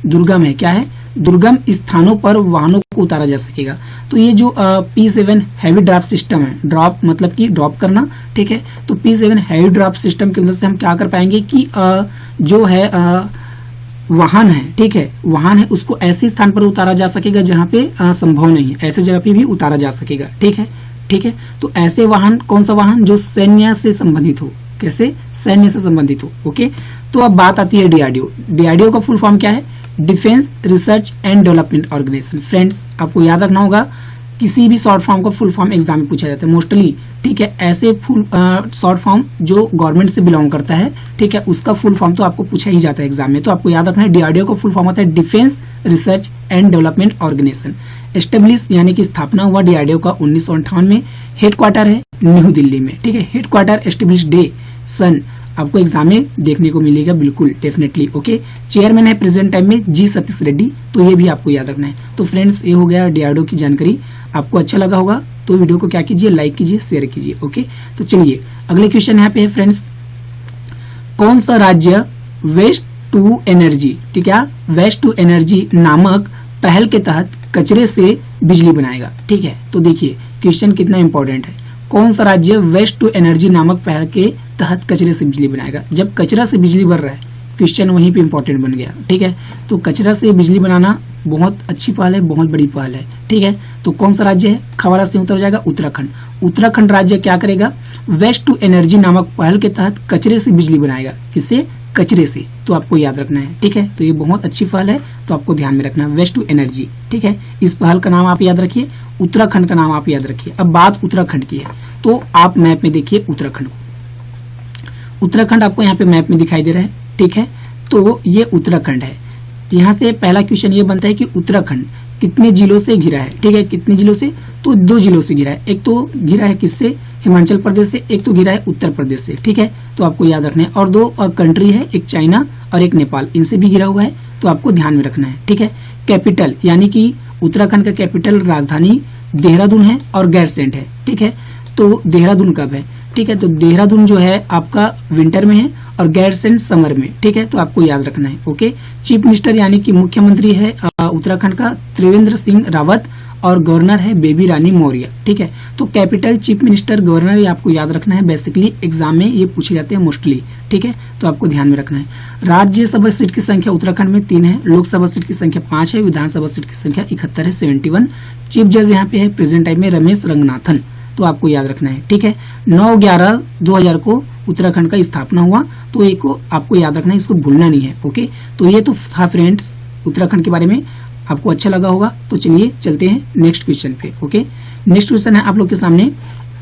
दुर्गम है, क्या है, दुर्गम स्थानों पर वाहनों को उतारा जा सकेगा। तो ये जो P7 हैवी ड्रॉप सिस्टम है, ड्रॉप मतलब कि ड्रॉप करना, ठीक है। तो P7 हैवी ड्रॉप सिस्टम की मदद से हम क्या कर पाएंगे कि जो है वाहन है, ठीक है, वाहन है उसको ऐसे स्थान पर उतारा जा सकेगा जहां पे संभव नहीं है, ऐसे जगह पे भी उतारा जा सकेगा, ठीक है, ठीक है। तो ऐसे वाहन, कौन सा वाहन, जो सैन्य से संबंधित हो, कैसे, सैन्य से संबंधित हो, ओके। तो अब बात आती है डीआरडीओ। डीआरडीओ का फुल फॉर्म क्या है, defence research and development organisation. Friends आपको याद रखना होगा, किसी भी शॉर्ट फॉर्म का फुल फॉर्म एग्जाम में पूछा जाता है मोस्टली, ठीक है। ऐसे फुल शॉर्ट फॉर्म जो गवर्नमेंट से बिलोंग करता है, ठीक है, उसका फुल फॉर्म तो आपको पूछा ही जाता है एग्जाम में। तो आपको याद रखना है डीआरडीओ का फुल फॉर्म होता है defence research and development organisation. Establish यानी कि स्थापना हुआ डीआरडीओ का 1958 में। हेडक्वार्टर है न्यू दिल्ली में, ठीक है। हेडक्वार्टर एस्टेब्लिश डे सन आपको एग्जाम में देखने को मिलेगा, बिल्कुल डेफिनेटली, ओके। चेयरमैन है प्रेजेंट टाइम में जी सतीश रेड्डी, तो ये भी आपको याद रखना है। तो फ्रेंड्स ये हो गया डीआरडीओ की जानकारी, आपको अच्छा लगा होगा तो वीडियो को क्या कीजिए, लाइक कीजिए, शेयर कीजिए। ओके, तो चलिए अगले क्वेश्चन यहाँ पे है फ्रेंड्स, कौन सा राज्य वेस्ट टू एनर्जी, ठीक है, वेस्ट टू एनर्जी नामक पहल के तहत कचरे से बिजली बनाएगा। ठीक है, तो देखिए क्वेश्चन कितना इंपॉर्टेंट है, कौन सा राज्य वेस्ट टू एनर्जी नामक पहल के तहत कचरे से बिजली बनाएगा। जब कचरा से बिजली बन रहा है, क्वेश्चन वहीं पे इंपॉर्टेंट बन गया। ठीक है, तो कचरा से बिजली बनाना बहुत अच्छी पहल है, बहुत बड़ी पहल है। ठीक है, तो कौन सा राज्य है, खवाला से उत्तर हो जाएगा उत्तराखंड। उत्तराखंड राज्य क्या करेगा, वेस्ट टू एनर्जी नामक पहल के तहत कचरे से बिजली बनाएगा। किससे, कचरे से। तो आपको याद रखना है। ठीक है, तो ये बहुत अच्छी पहल है, तो आपको ध्यान में रखना है, वेस्ट टू एनर्जी। ठीक है, इस पहल का नाम आप याद रखिए, उत्तराखंड का नाम आप याद रखिए। अब बात उत्तराखंड की है, तो आप मैप में देखिए उत्तराखंड को, उत्तराखंड आपको यहाँ पे मैप में दिखाई दे रहा है। ठीक है, तो ये उत्तराखंड है। यहाँ से पहला क्वेश्चन ये बनता है कि उत्तराखंड कितने जिलों से घिरा है। ठीक है, कितने जिलों से, तो 2 जिलों से घिरा है। एक तो घिरा है किससे, हिमाचल प्रदेश से, एक तो घिरा है उत्तर प्रदेश से। ठीक है, तो आपको याद रखना है। और 2 कंट्री है, एक चाइना और एक नेपाल, इनसे भी घिरा हुआ है, तो आपको ध्यान में रखना है। ठीक है, कैपिटल यानी कि उत्तराखंड का कैपिटल राजधानी देहरादून है और गैरसैंण है। ठीक है, तो देहरादून कब है, ठीक है, तो देहरादून जो है आपका विंटर में है और गैरसैंण समर में। ठीक है, तो आपको याद रखना है। ओके, चीफ मिनिस्टर यानी कि मुख्यमंत्री है उत्तराखंड का त्रिवेंद्र सिंह रावत और गवर्नर है बेबी रानी मौर्य। ठीक है, तो कैपिटल, चीफ मिनिस्टर, गवर्नर ये आपको याद रखना है। बेसिकली एग्जाम में ये पूछे जाते हैं मोस्टली। ठीक है, तो आपको ध्यान में रखना है। राज्यसभा सीट की संख्या उत्तराखंड में 3 है, लोकसभा सीट की संख्या 5 है, विधानसभा सीट की संख्या 71 है, 71। चीफ जज यहाँ पे है प्रेजेंट टाइम में रमेश रंगनाथन, तो आपको याद रखना है। ठीक है, 9/11/2000 को उत्तराखंड का स्थापना हुआ, तो एक को आपको याद रखना है, इसको भूलना नहीं है। ओके, तो ये तो था फ्रेंड्स उत्तराखंड के बारे में, आपको अच्छा लगा होगा। तो चलिए चलते हैं नेक्स्ट क्वेश्चन पे। ओके, नेक्स्ट क्वेश्चन है आप लोग के सामने,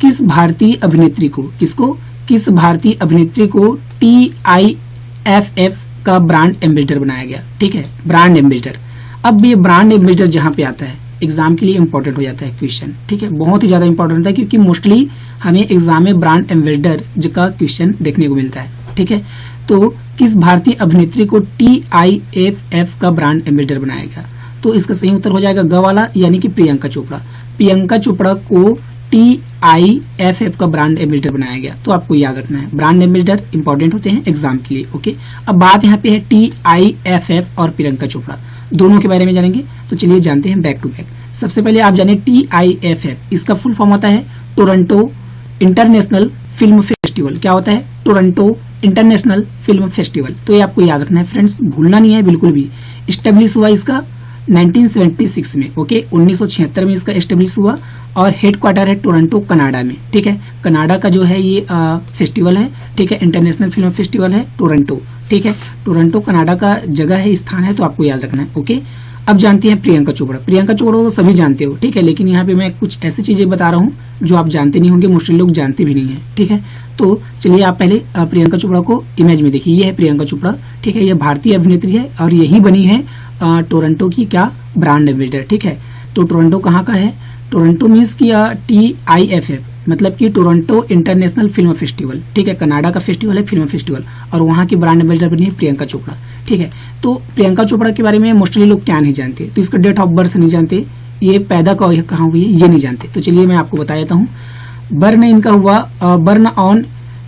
किस भारतीय अभिनेत्री को, किसको, किस भारतीय अभिनेत्री को TIFF का ब्रांड एम्बेसडर बनाया गया। ठीक है, ब्रांड एम्बेसडर। अब ये ब्रांड एम्बेसडर जहां पे आता है एग्जाम के लिए इंपॉर्टेंट हो जाता है क्वेश्चन। ठीक है, बहुत ही ज्यादा इंपॉर्टेंट होता है, क्योंकि मोस्टली हमें एग्जाम में ब्रांड एम्बेसडर का क्वेश्चन देखने को मिलता है। ठीक है, तो किस भारतीय अभिनेत्री को TIFF का ब्रांड एम्बेसडर बनाया गया, तो इसका सही उत्तर हो जाएगा ग वाला, यानी कि प्रियंका चोपड़ा। प्रियंका चोपड़ा को TIFF का ब्रांड एम्बेसडर बनाया गया, तो आपको याद रखना है, ब्रांड एम्बेसडर इंपॉर्टेंट होते हैं एग्जाम के लिए। ओके, अब बात यहाँ पे है TIFF और प्रियंका चोपड़ा दोनों के बारे में जानेंगे, तो चलिए जानते हैं बैक टू बैक। सबसे पहले आप जाने TIFF, इसका फुल फॉर्म होता है टोरंटो इंटरनेशनल फिल्म फेस्टिवल। क्या होता है, टोरंटो इंटरनेशनल फिल्म फेस्टिवल। तो ये आपको याद रखना है फ्रेंड्स, भूलना नहीं है बिल्कुल भी। स्टेब्लिश हुआ इसका 1976 में। ओके, 1976 में इसका एस्टेब्लिश हुआ और हेडक्वार्टर है टोरंटो कनाडा में। ठीक है, कनाडा का जो है ये फेस्टिवल है। ठीक है, इंटरनेशनल फिल्म फेस्टिवल है टोरंटो। ठीक है, टोरंटो कनाडा का जगह है, स्थान है, तो आपको याद रखना है। ओके, अब जानते हैं प्रियंका चोपड़ा। प्रियंका चोपड़ा तो सभी जानते हो। ठीक है, लेकिन यहाँ पे मैं कुछ ऐसी चीजें बता रहा हूँ जो आप जानते नहीं होंगे, मोस्टली लोग जानते भी नहीं है। ठीक है, तो चलिए आप पहले प्रियंका चोपड़ा को इमेज में देखिए, ये है प्रियंका चोपड़ा। ठीक है, ये भारतीय अभिनेत्री है और यही बनी है टोरंटो की क्या, ब्रांड एम्बेसडर। ठीक है, तो टोरंटो कहाँ का है, टोरंटो मीन्स की TIFF मतलब कि टोरंटो इंटरनेशनल फिल्म फेस्टिवल। ठीक है, कनाडा का फेस्टिवल है, फिल्म फेस्टिवल, और वहाँ की ब्रांड एम्बेसडर बनी है प्रियंका चोपड़ा। ठीक है, तो प्रियंका चोपड़ा के बारे में मोस्टली लोग क्या नहीं जानते, तो इसका डेट ऑफ बर्थ नहीं जानते, ये पैदा कहाँ हुई है ये नहीं जानते। तो चलिए मैं आपको बता देता हूँ। बर्न इनका हुआ बर्न ऑन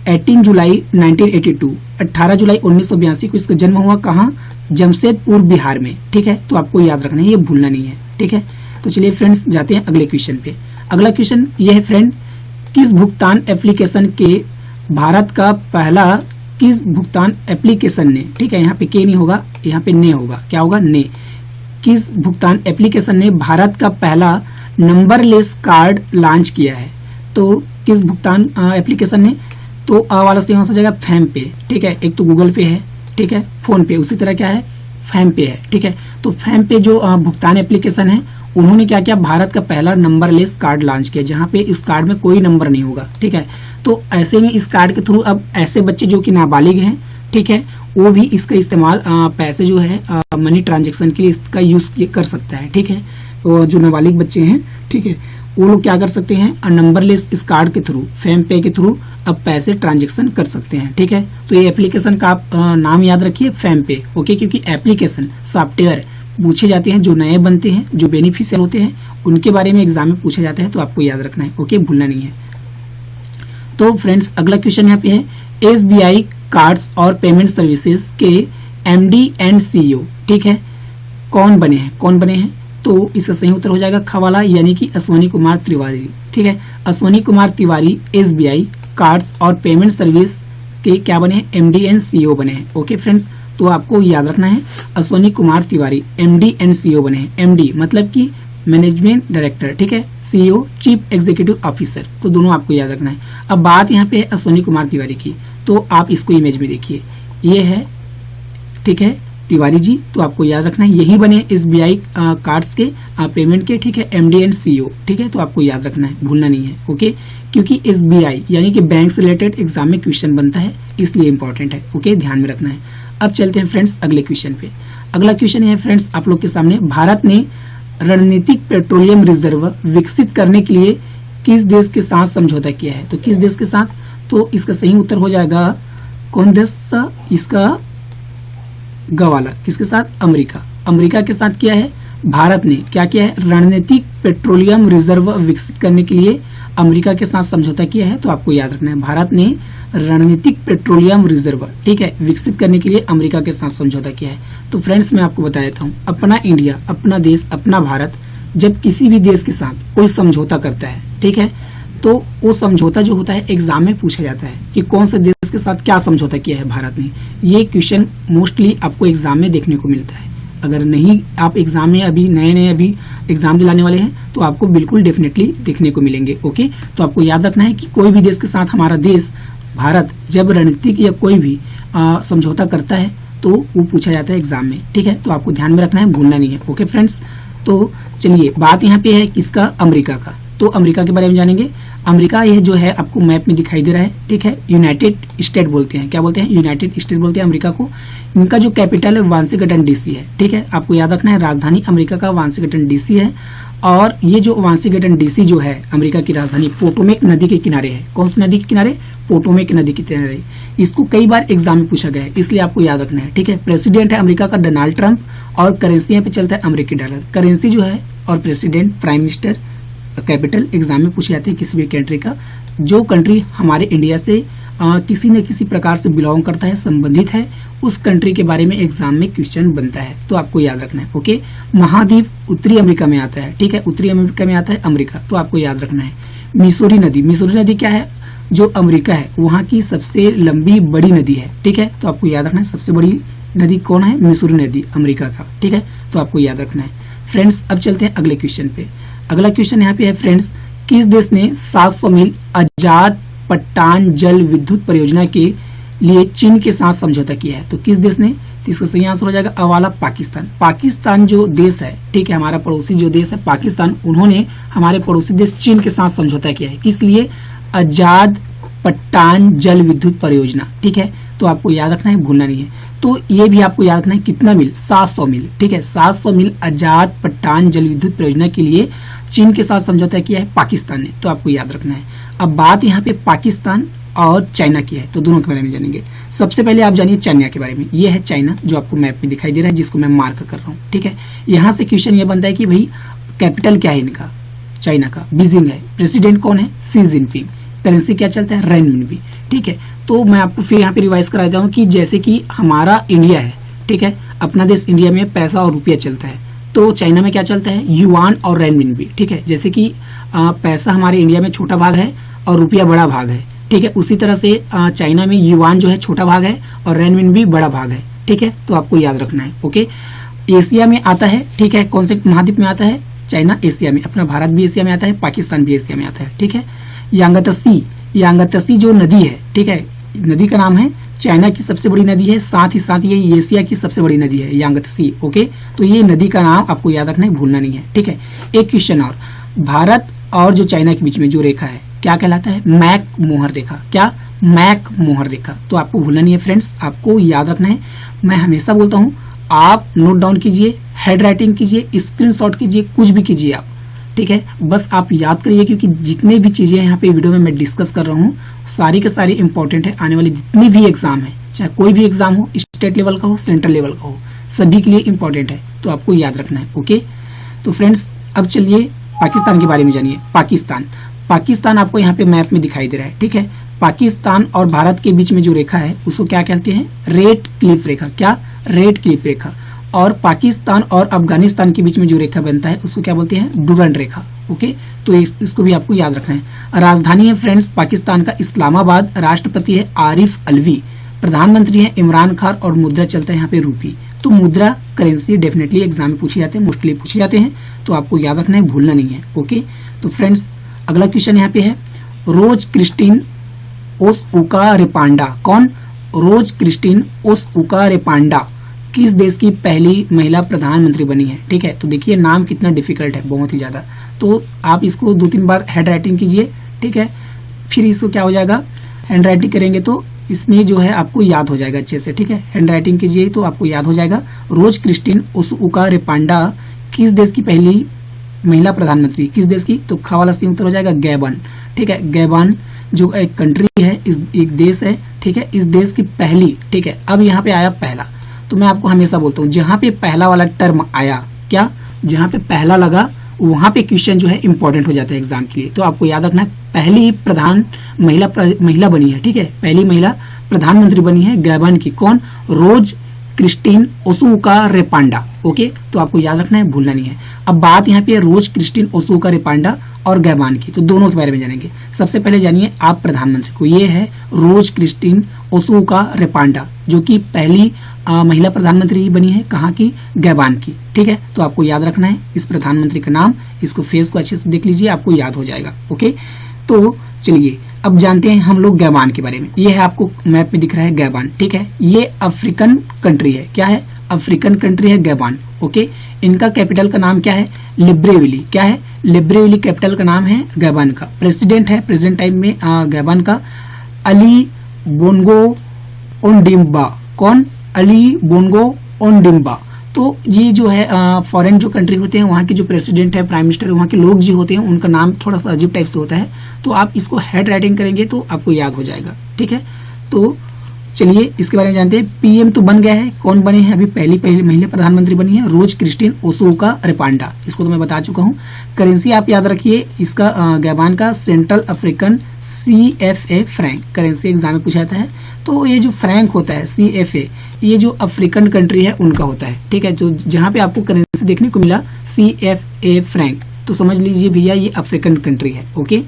18 जुलाई 1982, 18 जुलाई 1982 को इसका जन्म हुआ। कहाँ, जमशेदपुर बिहार में। ठीक है, तो आपको याद रखना है, ये भूलना नहीं है। ठीक है, तो चलिए फ्रेंड्स जाते हैं अगले क्वेश्चन पे। अगला क्वेश्चन ये है फ्रेंड, किस भुगतान एप्लीकेशन के भारत का पहला, किस भुगतान एप्लीकेशन ने, ठीक है यहाँ पे के नहीं होगा, यहाँ पे ने होगा, क्या होगा, ने, किस भुगतान एप्लीकेशन ने भारत का पहला नंबरलेस कार्ड लॉन्च किया है। तो किस भुगतान एप्लीकेशन ने, तो वाला से हो जाएगा फैम पे। ठीक है, एक तो गूगल पे है, ठीक है, फोन पे, उसी तरह क्या है, फैम पे है। ठीक है, तो फैम पे जो भुगतान एप्लीकेशन है, उन्होंने क्या किया, भारत का पहला नंबरलेस कार्ड लॉन्च किया, जहां पे इस कार्ड में कोई नंबर नहीं होगा। ठीक है, तो ऐसे में इस कार्ड के थ्रू अब ऐसे बच्चे जो कि नाबालिग हैं, ठीक है, वो भी इसका इस्तेमाल पैसे जो है मनी ट्रांजेक्शन के लिए इसका यूज कर सकता है। ठीक है, तो जो नाबालिग बच्चे हैं, ठीक है, वो लोग क्या कर सकते हैं, नंबरलेस इस कार्ड के थ्रू, फैम पे के थ्रू अब पैसे ट्रांजेक्शन कर सकते हैं। ठीक है, तो ये एप्लीकेशन का आप नाम याद रखिए, फैम पे। ओके, क्योंकि एप्लीकेशन सॉफ्टवेयर पूछे जाते हैं जो नए बनते हैं, जो बेनिफिशियल होते हैं, उनके बारे में एग्जाम में पूछा जाता है, तो आपको याद रखना है। ओके, भूलना नहीं है। तो फ्रेंड्स अगला क्वेश्चन यहाँ पे है एसबीआई कार्ड्स और पेमेंट सर्विसेज के एमडी एंड सीईओ, ठीक है, कौन बने हैं? तो इसका सही उत्तर हो जाएगा खवाला, यानी कि अश्वनी कुमार तिवारी, ठीक है। अश्वनी कुमार तिवारी एसबीआई कार्ड्स और पेमेंट सर्विस के क्या बने हैं? एमडी एंड सीईओ बने हैं। ओके फ्रेंड्स, तो आपको याद रखना है Ashwani Kumar Tiwari MD and CEO बने हैं। एमडी मतलब कि मैनेजमेंट डायरेक्टर, ठीक है, सीईओ चीफ एग्जीक्यूटिव ऑफिसर, तो दोनों आपको याद रखना है। अब बात यहाँ पे है अश्वनी कुमार तिवारी की, तो आप इसको इमेज में देखिए, ये है, ठीक है, तिवारी जी, तो आपको याद रखना है यही बने एसबीआई कार्ड्स के पेमेंट के, ठीक है, एमडी एंड सीईओ, ठीक है, तो आपको याद रखना है, भूलना नहीं है। ओके, क्योंकि एसबीआई यानी कि बैंक से रिलेटेड एग्जाम में क्वेश्चन बनता है, इसलिए इंपॉर्टेंट है। ओके, ध्यान में रखना है। अब चलते हैं फ्रेंड्स अगले क्वेश्चन पे। अगला क्वेश्चन है फ्रेंड्स आप लोग के सामने, भारत ने रणनीतिक पेट्रोलियम रिजर्व विकसित करने के लिए किस देश के साथ समझौता किया है? तो किस देश के साथ? तो इसका सही उत्तर हो जाएगा कौन देश? इसका गवाला, किसके साथ? अमेरिका। अमेरिका के साथ किया है भारत ने, क्या किया है? रणनीतिक पेट्रोलियम रिजर्व विकसित करने के लिए अमेरिका के साथ समझौता किया है, तो आपको याद रखना है भारत ने रणनीतिक पेट्रोलियम रिजर्व, ठीक है, विकसित करने के लिए अमेरिका के साथ समझौता किया है। तो फ्रेंड्स मैं आपको बता देता हूँ, अपना इंडिया, अपना देश, अपना भारत जब किसी भी देश के साथ कोई समझौता करता है, ठीक है, तो वो समझौता जो होता है एग्जाम में पूछा जाता है कि कौन से देश के साथ क्या समझौता किया है भारत ने। ये क्वेश्चन मोस्टली आपको एग्जाम में देखने को मिलता है। अगर नहीं आप एग्जाम में अभी नए अभी एग्जाम दिलाने वाले हैं तो आपको बिल्कुल डेफिनेटली देखने को मिलेंगे। ओके, तो आपको याद रखना है कि कोई भी देश के साथ हमारा देश भारत जब रणनीतिक या कोई भी समझौता करता है तो वो पूछा जाता है एग्जाम में, ठीक है, तो आपको ध्यान में रखना है, भूलना नहीं है। ओके फ्रेंड्स, तो चलिए बात यहाँ पे है किसका? अमेरिका का। तो अमेरिका के बारे में जानेंगे। अमेरिका ये जो है आपको मैप में दिखाई दे रहा है, ठीक है, यूनाइटेड स्टेट बोलते हैं, क्या बोलते हैं? यूनाइटेड स्टेट बोलते हैं अमेरिका को। इनका जो कैपिटल है वाशिंगटन डीसी है, ठीक है, आपको याद रखना है राजधानी अमेरिका का वाशिंगटन डीसी है। और ये जो वाशिंगटन डीसी जो है अमेरिका की राजधानी पोटोमेक नदी के किनारे है। कौन सी नदी के किनारे? पोटोमेक नदी के किनारे। इसको कई बार एग्जाम में पूछा गया है, इसलिए आपको याद रखना है, ठीक है। प्रेसिडेंट है अमेरिका का डोनाल्ड ट्रंप और करेंसी यहाँ पे चलता है अमेरिकी डॉलर। करेंसी जो है और president, prime minister, capital exam में पूछे जाते हैं किसी भी कंट्री का। जो कंट्री हमारे इंडिया से किसी न किसी प्रकार से बिलोंग करता है, संबंधित है, उस कंट्री के बारे में एग्जाम में क्वेश्चन बनता है, तो आपको याद रखना है। ओके, महाद्वीप उत्तरी अमेरिका में आता है, ठीक है, उत्तरी अमेरिका में आता है अमेरिका, तो आपको याद रखना है। मिसूरी नदी, मिसूरी नदी क्या है? जो अमेरिका है वहां की सबसे लंबी बड़ी नदी है, ठीक है, तो आपको याद रखना है सबसे बड़ी नदी कौन है? मिसूरी नदी अमेरिका का, ठीक है, तो आपको याद रखना है। फ्रेंड्स अब चलते हैं अगले क्वेश्चन पे। अगला क्वेश्चन यहाँ पे है फ्रेंड्स, किस देश ने 700 मील आजाद पट्टान जल विद्युत परियोजना के लिए चीन के साथ समझौता किया है? तो किस देश ने? तो इसका सही आंसर हो जाएगा अवाला पाकिस्तान। पाकिस्तान जो देश है, ठीक है, हमारा पड़ोसी जो देश है पाकिस्तान, उन्होंने हमारे पड़ोसी देश चीन के साथ समझौता किया है। किस लिए? आजाद पट्टान जल विद्युत परियोजना, ठीक है, तो आपको याद रखना है, भूलना नहीं है। तो ये भी आपको याद रखना है कितना मील? 700 मील, ठीक है, 700 मील आजाद पट्टान जल विद्युत परियोजना के लिए चीन के साथ समझौता किया है पाकिस्तान ने, तो आपको याद रखना है। अब बात यहाँ पे पाकिस्तान और चाइना की है, तो दोनों के बारे में जानेंगे। सबसे पहले आप जानिए चाइना के बारे में। ये है चाइना जो आपको मैप में दिखाई दे रहा है, जिसको मैं मार्क कर रहा हूँ, ठीक है। यहाँ से क्वेश्चन ये बनता है कि भाई कैपिटल क्या है इनका? चाइना का बीजिंग है। प्रेसिडेंट कौन है? Xi Jinping. करेंसी क्या चलता है? रेनमिनबी, ठीक है। तो मैं आपको फिर यहाँ पे रिवाइज करा देता हूँ कि जैसे कि हमारा इंडिया है, ठीक है, अपना देश इंडिया में पैसा और रुपया चलता है, तो चाइना में क्या चलता है? युआन और रेनमिनबी, ठीक है। जैसे कि पैसा हमारे इंडिया में छोटा भाग है और रुपया बड़ा भाग है, ठीक है, उसी तरह से चाइना में युआन जो है छोटा भाग है और रेनमिनबी बड़ा भाग है, ठीक है, तो आपको याद रखना है। ओके, एशिया में आता है, ठीक है, कौन से महाद्वीप में आता है? चाइना एशिया में, अपना भारत भी एशिया में आता है, पाकिस्तान भी एशिया में आता है, ठीक है। यांगत्से, यांगत्से जो नदी है, ठीक है, नदी का नाम है, चाइना की सबसे बड़ी नदी है, साथ ही साथ ये एशिया की सबसे बड़ी नदी है यांगत्से। ओके, तो ये नदी का नाम आपको याद रखना है, भूलना नहीं है, ठीक है। एक क्वेश्चन और, भारत और जो चाइना के बीच में जो रेखा है क्या कहलाता है? मैक मोहर रेखा। क्या? मैक मोहर रेखा, तो आपको भूलना नहीं है फ्रेंड्स, आपको याद रखना है। मैं हमेशा बोलता हूँ आप नोट डाउन कीजिए, हेड राइटिंग कीजिए, स्क्रीनशॉट कीजिए, कुछ भी कीजिए आप, ठीक है, बस आप याद करिए, क्योंकि जितने भी चीजें यहाँ पे वीडियो में मैं डिस्कस कर रहा हूँ सारी के सारी इंपॉर्टेंट है। आने वाली जितनी भी एग्जाम है, चाहे कोई भी एग्जाम हो, स्टेट लेवल का हो, सेंट्रल लेवल का हो, सभी के लिए इंपॉर्टेंट है, तो आपको याद रखना है। ओके, तो फ्रेंड्स अब चलिए पाकिस्तान के बारे में जानिए। पाकिस्तान आपको यहाँ पे मैप में दिखाई दे रहा है, ठीक है। पाकिस्तान और भारत के बीच में जो रेखा है उसको क्या कहते हैं? रेड क्लिफ रेखा। क्या? रेड क्लिफ रेखा। और पाकिस्तान और अफगानिस्तान के बीच में जो रेखा बनता है उसको क्या बोलते हैं? डुरंड रेखा। ओके, तो इसको भी आपको याद रखना है। राजधानी है फ्रेंड्स पाकिस्तान का इस्लामाबाद, राष्ट्रपति है आरिफ अलवी, प्रधानमंत्री है इमरान खान और मुद्रा चलता है यहाँ पे रूपी। तो मुद्रा करेंसी डेफिनेटली एग्जाम में पूछे जाते हैं, मोस्टली पूछे जाते हैं, तो आपको याद रखना है, भूलना नहीं है। ओके, तो फ्रेंड्स अगला क्वेश्चन यहाँ पे है, रोज क्रिस्टीन ओसुका रेपांडा। कौन? रोज क्रिस्टीन ओसुका रेपांडा किस देश की पहली महिला प्रधानमंत्री बनी है? ठीक है, तो देखिए नाम कितना डिफिकल्ट है, बहुत ही ज्यादा। तो आप इसको 2-3 बार हैंड राइटिंग कीजिए, ठीक है, फिर इसको क्या हो जाएगा, हैंड राइटिंग करेंगे तो इसमें जो है आपको याद हो जाएगा अच्छे से, ठीक है। हैंड राइटिंग कीजिए तो आपको याद हो जाएगा। रोज क्रिस्टीन ओसुका रेपांडा किस देश की पहली महिला प्रधानमंत्री? किस देश की? तो खा वाला उत्तर हो जाएगा गैबन, ठीक है। गैबन जो एक कंट्री है, एक देश है, ठीक है, इस देश की पहली, ठीक है। अब यहाँ पे आया पहला, तो मैं आपको हमेशा बोलता हूँ जहां पे पहला वाला टर्म आया, क्या, जहां पे पहला लगा वहां पे क्वेश्चन जो है इंपॉर्टेंट हो जाता है एग्जाम के लिए। तो आपको याद रखना है पहली महिला बनी है, ठीक है, पहली महिला प्रधानमंत्री बनी है गैबन की। कौन? रोज क्रिस्टीन ओसुका रेपांडा। ओके, तो आपको याद रखना है, भूलना नहीं है। अब बात यहाँ पे रोज क्रिस्टीन ओसुका रेपांडा और गैबान की, तो दोनों के बारे में जानेंगे। सबसे पहले जानिए आप प्रधानमंत्री को, ये है रोज क्रिस्टीन ओसुका रेपांडा जो कि पहली महिला प्रधानमंत्री बनी है, कहाँ की? गैबान की, ठीक है। तो आपको याद रखना है इस प्रधानमंत्री का नाम, इसको फेस को अच्छे से देख लीजिए, आपको याद हो जाएगा। ओके, तो चलिए अब जानते हैं हम लोग गैबान के बारे में। ये है आपको मैप में दिख रहा है गैबान, ठीक है, ये अफ्रीकन कंट्री है। क्या है? अफ्रीकन कंट्री है गैबान। ओके, इनका कैपिटल का नाम क्या है? लिब्रेविली। क्या है? लिब्रेविली कैपिटल का नाम है गैबान का। प्रेसिडेंट है प्रेजेंट टाइम में गैबान का अली बोंगो ओंडिम्बा। कौन? Ali Bongo ओंडिम्बा। तो ये जो है फॉरेन जो कंट्री होते हैं वहाँ के जो प्रेसिडेंट है, प्राइम मिनिस्टर, वहाँ के लोग जो होते हैं उनका नाम थोड़ा सा अजीब टाइप से होता है, तो आप इसको हेड राइटिंग करेंगे तो आपको याद हो जाएगा, ठीक है। तो चलिए इसके बारे में जानते हैं। पीएम तो बन गया है, कौन बने हैं? अभी पहली महिला प्रधानमंत्री बनी है रोज क्रिस्टीन ओसुका रेपांडा, इसको तो मैं बता चुका हूँ। करेंसी आप याद रखिए इसका गैबान का central African CFA Frank currency exam में पूछा जाता है। तो ये जो फ्रैंक होता है CFA, ये जो अफ्रीकन कंट्री है उनका होता है, ठीक है। जो जहां पे आपको करेंसी देखने को मिला CFA फ्रैंक, तो समझ लीजिए भैया ये अफ्रीकन कंट्री है। ओके,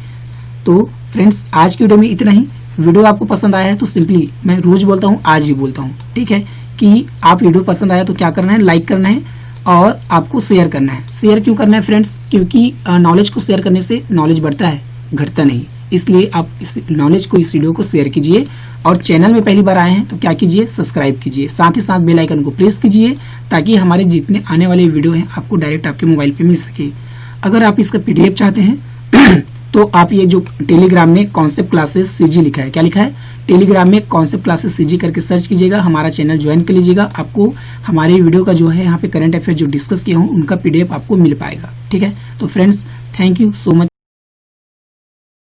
तो फ्रेंड्स आज की वीडियो में इतना ही। वीडियो आपको पसंद आया है तो सिंपली मैं रोज बोलता हूँ, आज भी बोलता हूँ, ठीक है, कि आप वीडियो पसंद आया तो क्या करना है, लाइक करना है और आपको शेयर करना है। शेयर क्यों करना है फ्रेंड्स? क्योंकि नॉलेज को शेयर करने से नॉलेज बढ़ता है, घटता नहीं। इसलिए आप इस नॉलेज को, इस वीडियो को शेयर कीजिए। और चैनल में पहली बार आए हैं तो क्या कीजिए, सब्सक्राइब कीजिए, साथ ही साथ बेल आइकन को प्रेस कीजिए ताकि हमारे जितने आने वाले वीडियो हैं आपको डायरेक्ट आपके मोबाइल पे मिल सके। अगर आप इसका PDF चाहते हैं तो आप ये जो टेलीग्राम में कॉन्सेप्ट क्लासेस CG लिखा है, क्या लिखा है? टेलीग्राम में कॉन्सेप्ट क्लासेस CG करके सर्च कीजिएगा, हमारा चैनल ज्वाइन कर लीजिएगा। आपको हमारे वीडियो का जो है यहाँ पे करंट अफेयर जो डिस्कस किए हों उनका PDF आपको मिल पाएगा, ठीक है। तो friends thank you so much.